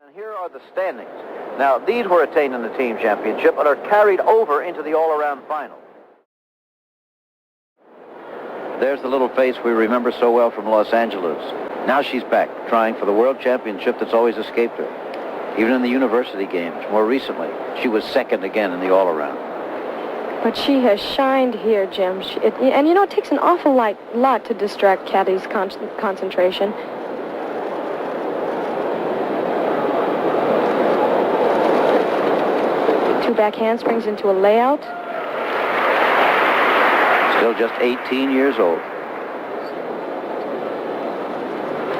And here are the standings. Now, these were attained in the team championship and are carried over into the all-around final. There's the little face we remember so well from Los Angeles. Now she's back, trying for the world championship that's always escaped her. Even in the university games, more recently, she was second again in the all-around. But she has shined here, Jim. And you know, it takes an awful lot to distract Kathy's concentration. Two back handsprings into a layout. Still just 18 years old.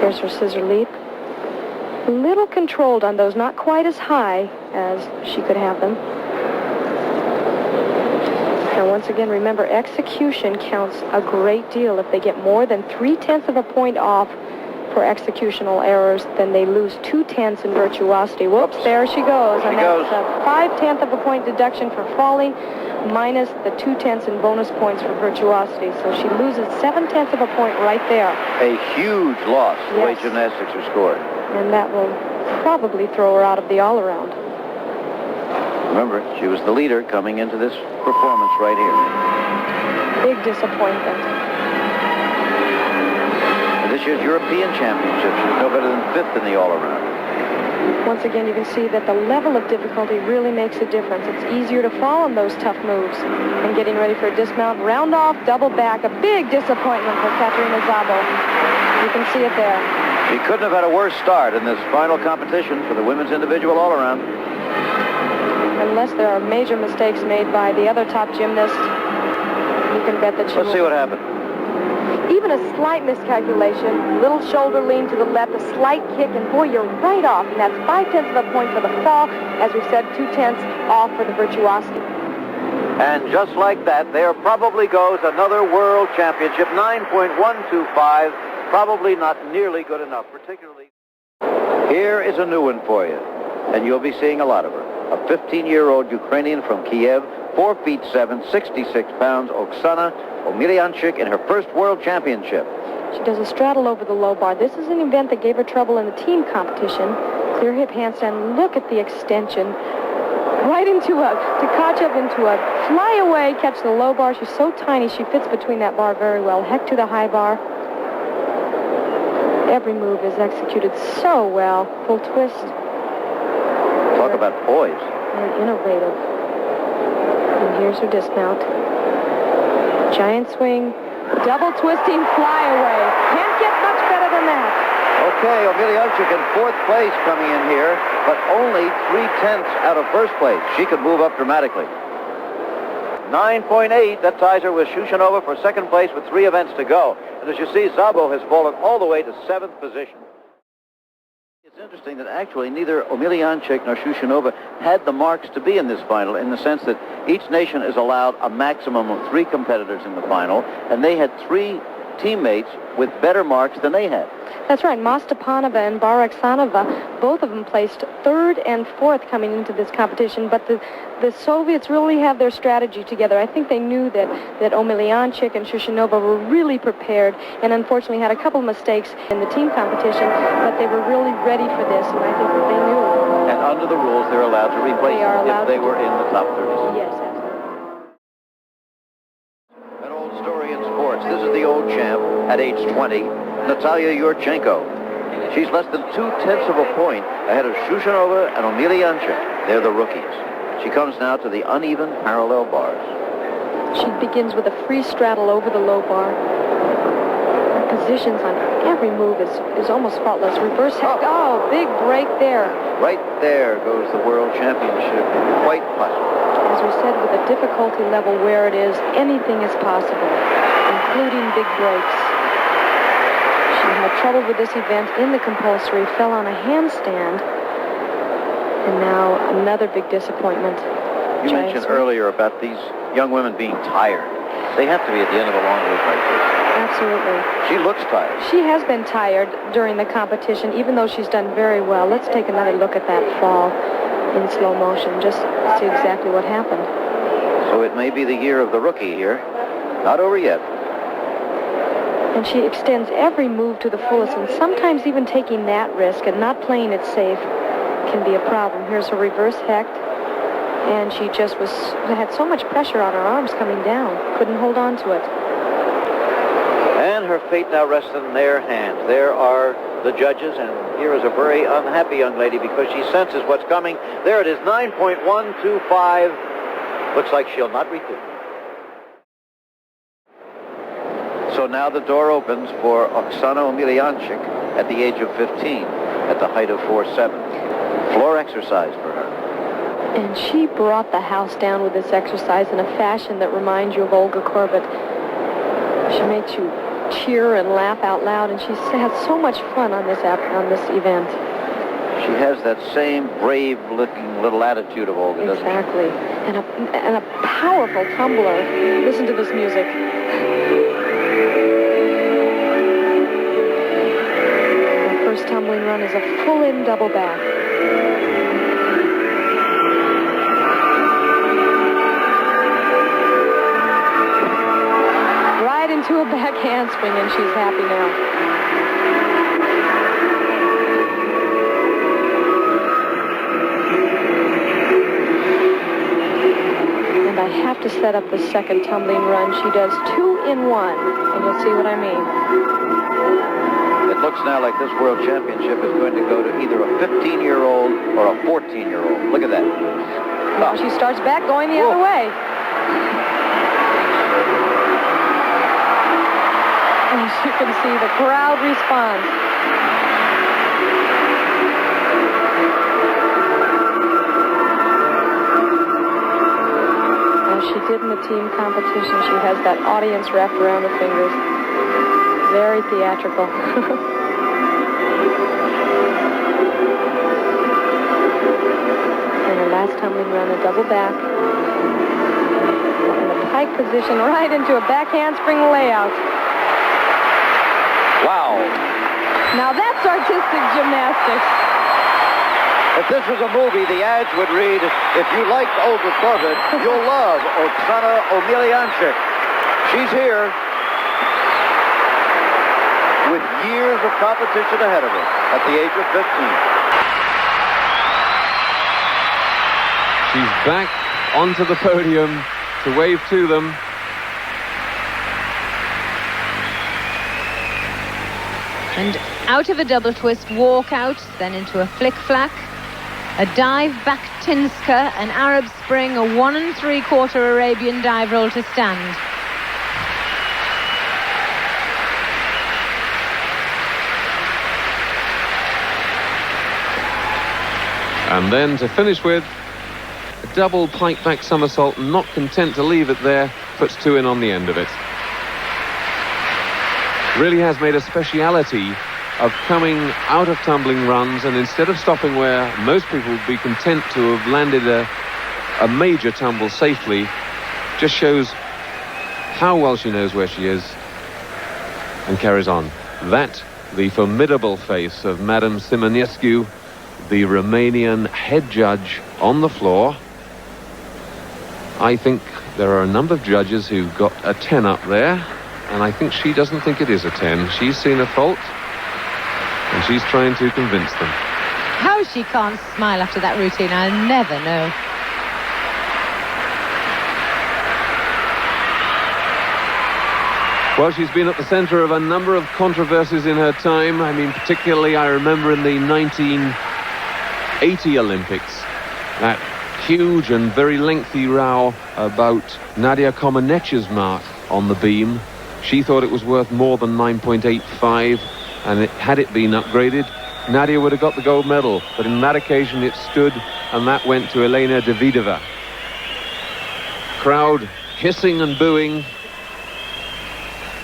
There's her scissor leap. A little controlled on those, not quite as high as she could have them. Now, once again, remember, execution counts a great deal. If they get more than 3/10 of a point off for executional errors, then they lose 2/10 in virtuosity. Whoops, there she goes. And that's a 5/10 of a point deduction for falling, minus the 2/10 in bonus points for virtuosity. So she loses 7/10 of a point right there. A huge loss, the way gymnastics are scored. And that will probably throw her out of the all-around. Remember, she was the leader coming into this performance right here. Big disappointment. And this year's European Championship, she was no better than 5th in the all-around. Once again, you can see that the level of difficulty really makes a difference. It's easier to fall on those tough moves. And getting ready for a dismount, round off, double back, a big disappointment for Katherina Zabo. You can see it there. She couldn't have had a worse start in this final competition for the women's individual all-around. Unless there are major mistakes made by the other top gymnast, you can bet that she Let's see what happened. Even a slight miscalculation, little shoulder lean to the left, a slight kick, and boy, you're right off. And that's 5/10 of a point for the fall. As we said, 2/10 off for the virtuosity. And just like that, there probably goes another world championship, 9.125. Probably not nearly good enough, particularly. Here is a new one for you, and you'll be seeing a lot of her. A 15-year-old Ukrainian from Kiev, 4 feet 7, 66 pounds, Oksana Omelianchik in her first world championship. She does a straddle over the low bar. This is an event that gave her trouble in the team competition. Clear hip handstand. Look at the extension. Right into to catch up into a fly away, catch the low bar. She's so tiny, she fits between that bar very well. Heck to the high bar. Every move is executed so well. Full twist. Talk about poise. Very innovative. And here's her dismount. Giant swing, double twisting flyaway. Can't get much better than that. Okay, Omeilianchik in 4th place coming in here, but only 3/10 out of 1st place. She could move up dramatically. 9.8, that ties her with Shushunova for 2nd place with 3 events to go. And as you see, Zabo has fallen all the way to 7th position. It's interesting that actually neither Omeilianchik nor Shoushounova had the marks to be in this final, in the sense that each nation is allowed a maximum of 3 competitors in the final, and they had 3 teammates with better marks than they had. That's right. Mostepanova and Baraksanova, both of them placed 3rd and 4th coming into this competition, but the Soviets really have their strategy together. I think they knew that Omeilianchik and Shushunova were really prepared, and unfortunately had a couple of mistakes in the team competition, but they were really ready for this, and I think that they knew. And under the rules, they're allowed to replace them if they were in the top 30. Yes, absolutely. An old story in sports. This is the old champ at age 20, Natalia Yurchenko. She's less than 2/10 of a point ahead of Shoushounova and Omeilianchik. They're the rookies. She comes now to the uneven parallel bars. She begins with a free straddle over the low bar. Her positions on every move is almost faultless. Reverse head. Oh, big break there. Right there goes the world championship. Quite possible. As we said, with the difficulty level where it is, anything is possible, including big breaks. She had trouble with this event in the compulsory, fell on a handstand, and now another big disappointment. You mentioned earlier about these young women being tired. They have to be at the end of a long week like this. Absolutely. She looks tired. She has been tired during the competition, even though she's done very well. Let's take another look at that fall in slow motion, just to see exactly what happened. So it may be the year of the rookie here. Not over yet. And she extends every move to the fullest, and sometimes even taking that risk and not playing it safe. can be a problem. Here's her reverse hecht, and she just had so much pressure on her arms coming down. Couldn't hold on to it. And her fate now rests in their hands. There are the judges, and here is a very unhappy young lady because she senses what's coming. There it is, 9.125. Looks like she'll not recoup. So now the door opens for Oksana Omelianchik at the age of 15, at the height of 4'7". Floor exercise for her. And she brought the house down with this exercise in a fashion that reminds you of Olga Korbut. She makes you cheer and laugh out loud, and she's had so much fun on this event. She has that same brave-looking little attitude of Olga, doesn't she? Exactly. And a powerful tumbler. Listen to this music. The first tumbling run is a full-in double back. Right into a back handspring, and she's happy now. And I have to set up the second tumbling run. She does 2 in 1, and you'll see what I mean. It looks now like this World Championship is going to go to either a 15-year-old or a 14-year-old. Look at that. Now she starts back going the other way. As you can see, the crowd responds. As she did in the team competition, she has that audience wrapped around her fingers. Very theatrical. And her last tumbling run, a double back. In the pike position, right into a back handspring layout. Wow. Now that's artistic gymnastics. If this was a movie, the ads would read, if you liked Olga Korbut, you'll love Okana Omelianchik. She's here with years of competition ahead of her at the age of 15. She's back onto the podium to wave to them. And out of a double twist, walk out, then into a flick-flack, a dive back Tinska, an Arab spring, a 1 3/4 Arabian dive roll to stand. And then to finish with a double pike back somersault, not content to leave it there, puts 2 in on the end of it. Really has made a speciality of coming out of tumbling runs, and instead of stopping where most people would be content to have landed a major tumble safely, just shows how well she knows where she is and carries on. That, the formidable face of Madame Simonescu, the Romanian head judge on the floor. I think there are a number of judges who got a 10 up there, and I think she doesn't think it is a 10. She's seen a fault, and she's trying to convince them. How she can't smile after that routine, I'll never know. Well, she's been at the center of a number of controversies in her time. I mean, particularly I remember in the 1980 Olympics, that huge and very lengthy row about Nadia Comaneci's mark on the beam. She thought it was worth more than 9.85, and had it been upgraded, Nadia would have got the gold medal. But in that occasion it stood, and that went to Elena Davidova. Crowd hissing and booing.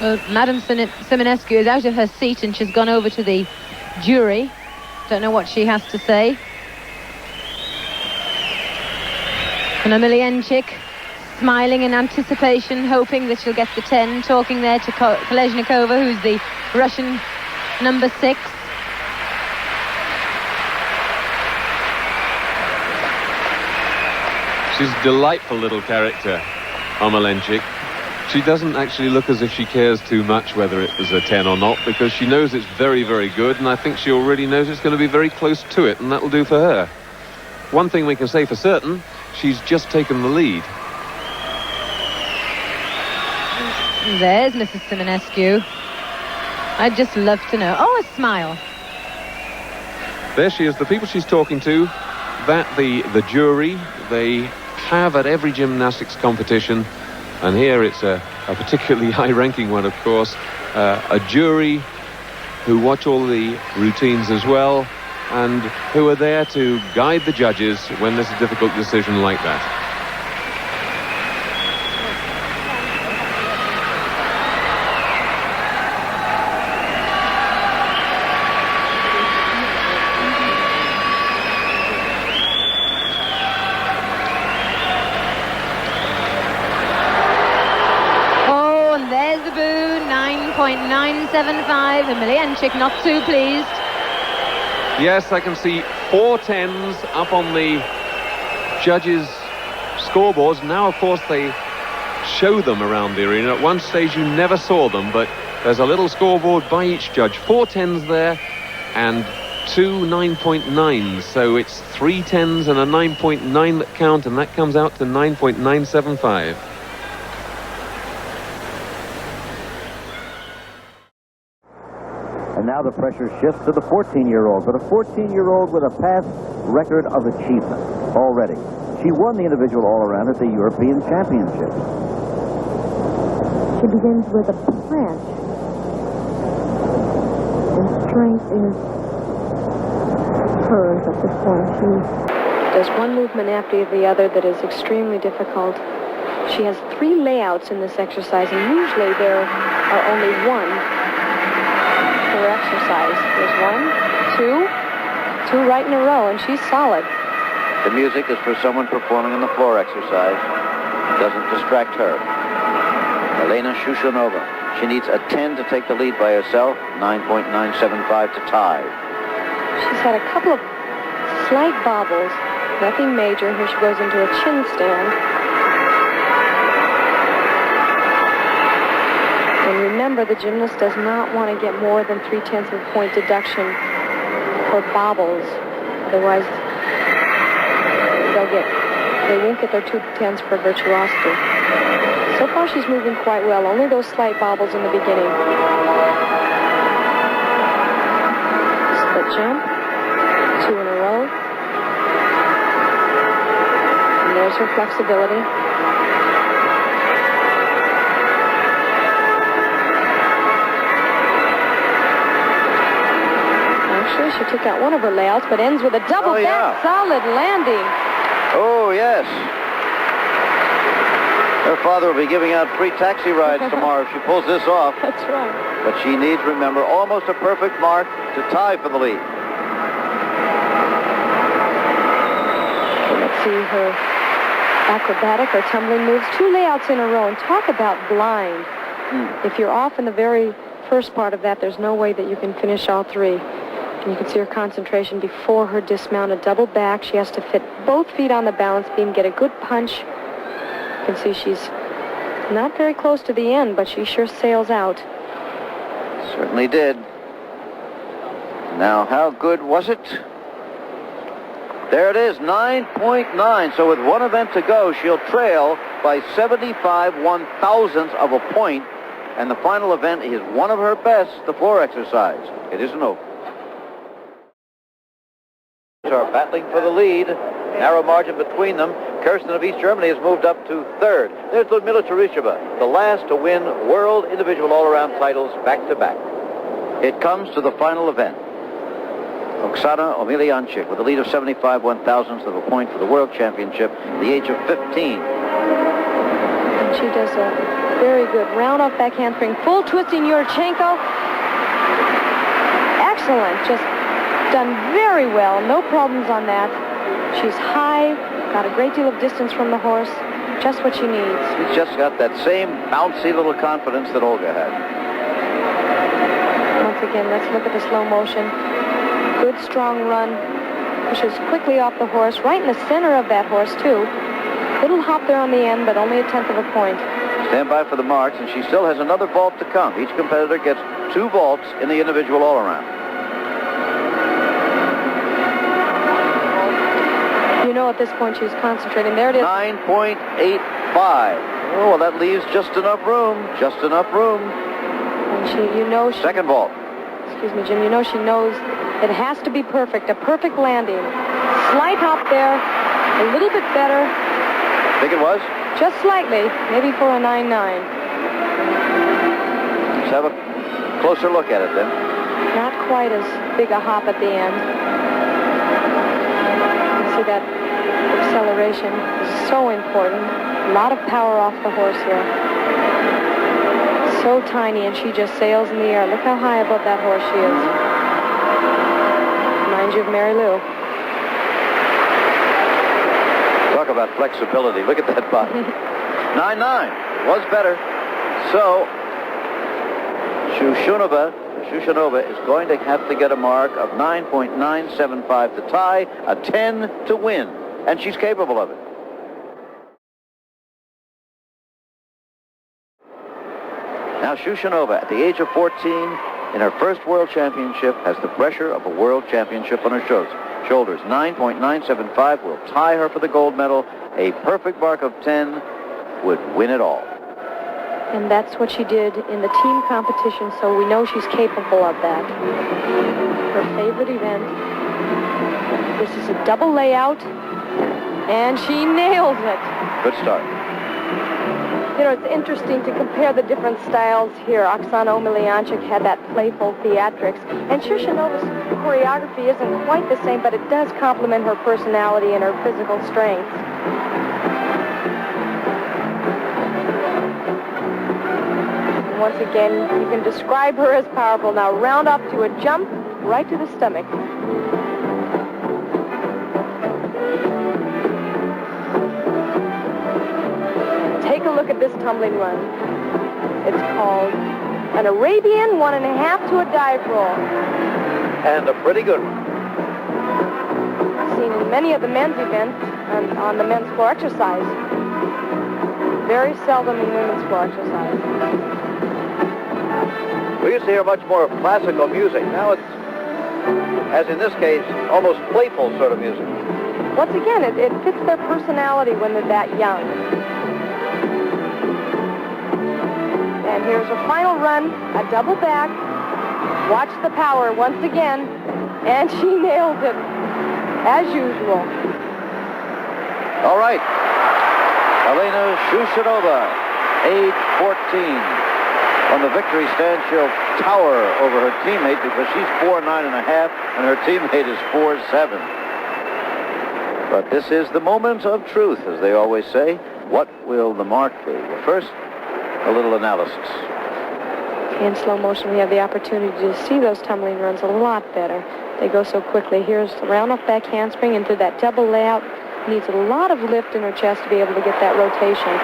Well, Madame Simonescu is out of her seat, and she's gone over to the jury. Don't know what she has to say. And Omeilianchik smiling in anticipation, hoping that she'll get the 10, talking there to Kolesnikova, who's the Russian number 6. She's a delightful little character, Omeilianchik. She doesn't actually look as if she cares too much whether it was a 10 or not, because she knows it's very, very good, and I think she already knows it's going to be very close to it, and that'll do for her. One thing we can say for certain, she's just taken the lead. There's Mrs. Simonescu. I'd just love to know. Oh, a smile. There she is, the people she's talking to, that the jury, they have at every gymnastics competition, and here it's a particularly high-ranking one, of course, a jury who watch all the routines as well, and who are there to guide the judges when there's a difficult decision like that. Oh, and there's the boo, 9.975. Omeilianchik not too pleased. Yes, I can see 4 10s up on the judges' scoreboards. Now, of course, they show them around the arena. At one stage, you never saw them, but there's a little scoreboard by each judge. 4 10s there and 2 9.9s. So it's 3 10s and a 9.9 that count, and that comes out to 9.975. And now the pressure shifts to the 14-year-old, but a 14-year-old with a past record of achievement already. She won the individual all-around at the European Championships. She begins with a plant. And strength is hers at this point. She does one movement after the other that is extremely difficult. She has 3 layouts in this exercise, and usually there are only 1 per exercise. There's 1, 2 right in a row, and she's solid. The music is for someone performing on the floor exercise. It doesn't distract her. Elena Shoushounova. She needs a 10 to take the lead by herself, 9.975 to tie. She's had a couple of slight bobbles, nothing major. Here she goes into a chin stand. And remember, the gymnast does not want to get more than 3/10 of a point deduction for bobbles. Otherwise, they won't get their 2 10s for virtuosity. So far, she's moving quite well. Only those slight bobbles in the beginning. Split jump, 2 in a row. And there's her flexibility. Actually, she took out one of her layouts, but ends with a double back solid landing. Oh, yes. Her father will be giving out free taxi rides tomorrow if she pulls this off. That's right. But she needs, remember, almost a perfect mark to tie for the lead. So let's see her acrobatic or tumbling moves. 2 layouts in a row, and talk about blind. If you're off in the very first part of that, there's no way that you can finish all 3. And you can see her concentration before her dismount, a double back. She has to fit both feet on the balance beam, get a good punch. You can see she's not very close to the end, but she sure sails out. Certainly did. Now, how good was it? There it is, 9.9. So with one event to go, she'll trail by 75 1/1000ths of a point. And the final event is one of her best, the floor exercise. It isn't over. Are battling for the lead. Narrow margin between them. Kirsten of East Germany has moved up to 3rd. There's Ludmila Teresheva, the last to win world individual all-around titles back-to-back. It comes to the final event. Oksana Omelianchik with a lead of 75 1/1000ths of a point for the World Championship at the age of 15. And she does a very good round off back handspring, full twisting Yurchenko. Excellent, just done very well, no problems on that. She's high, got a great deal of distance from the horse, just what she needs. She's just got that same bouncy little confidence that Olga had. Once again, let's look at the slow motion. Good strong run, pushes quickly off the horse, right in the center of that horse too. Little hop there on the end, but only a 10th of a point. Stand by for the marks, and she still has another vault to come. Each competitor gets 2 vaults in the individual all-around. You know, at this point she's concentrating. There it is. 9.85. Oh, well, that leaves just enough room. Just enough room. And Second vault. Excuse me, Jim. You know she knows it has to be perfect. A perfect landing. Slight hop there. A little bit better. Think it was? Just slightly. Maybe for a 9.9. Let's have a closer look at it then. Not quite as big a hop at the end. You see that acceleration is so important. A lot of power off the horse here. So tiny, and she just sails in the air. Look how high above that horse she is. Reminds you of Mary Lou. Talk about flexibility. Look at that body. 9.9 was better. So Shushunova is going to have to get a mark of 9.975 to tie, a 10 to win, and she's capable of it. Now Shoushounova, at the age of 14, in her first World Championship, has the pressure of a World Championship on her shoulders. 9.975 will tie her for the gold medal. A perfect mark of 10 would win it all. And that's what she did in the team competition, so we know she's capable of that. Her favorite event. This is a double layout, and she nails it. Good start. You know, it's interesting to compare the different styles here. Okana Omelianchik had that playful theatrics, and Shushunova's choreography isn't quite the same, but it does complement her personality and her physical strength. And once again, you can describe her as powerful. Now round up to a jump right to the stomach. Take a look at this tumbling run. It's called an Arabian 1.5 to a dive roll. And a pretty good one. Seen in many of the men's events and on the men's floor exercise. Very seldom in women's floor exercise. We used to hear much more of classical music. Now it's, as in this case, almost playful sort of music. Once again, it fits their personality when they're that young. And here's her final run, a double back. Watch the power once again, and she nails it, as usual. All right. Elena Shoushounova, age 14. On the victory stand, she'll tower over her teammate because she's 4'9½", and her teammate is 4'7". But this is the moment of truth, as they always say. What will the mark be? Well, first, a little analysis. In slow motion, we have the opportunity to see those tumbling runs a lot better. They go so quickly. Here's the round off back handspring into that double layout. Needs a lot of lift in her chest to be able to get that rotation.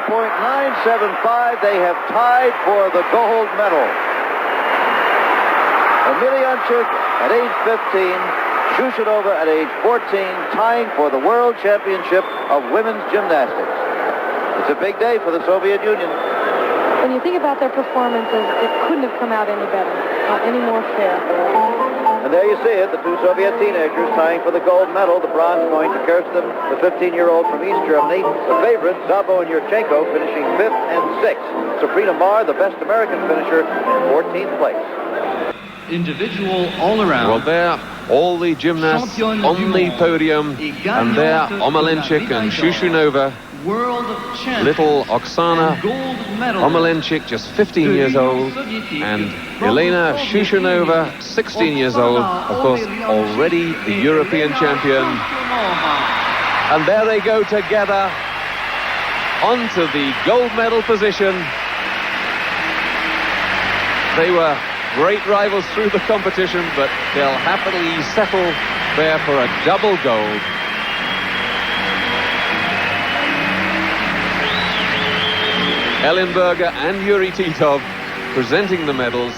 .975, they have tied for the gold medal. Omeilianchik at age 15, Shoushounova at age 14, tying for the World Championship of Women's Gymnastics. It's a big day for the Soviet Union. When you think about their performances, it couldn't have come out any better, not any more fair. And there you see it, the 2 Soviet teenagers tying for the gold medal. The bronze going to Kirsten, the 15-year-old from East Germany. The favorites, Zabo and Yurchenko, finishing 5th and 6th. Sabrina Marr, the best American finisher, in 14th place. Individual all-around. Well, there, all the gymnasts on the podium, and there, Omeilianchik and Shushunova. Little Oksana Omelianchik, just 15 years old, and Elena Shoushounova, 16 years old, of course, already the European champion. And there they go together onto the gold medal position. They were great rivals through the competition, but they'll happily settle there for a double gold. Ellenberger and Yuri Titov presenting the medals.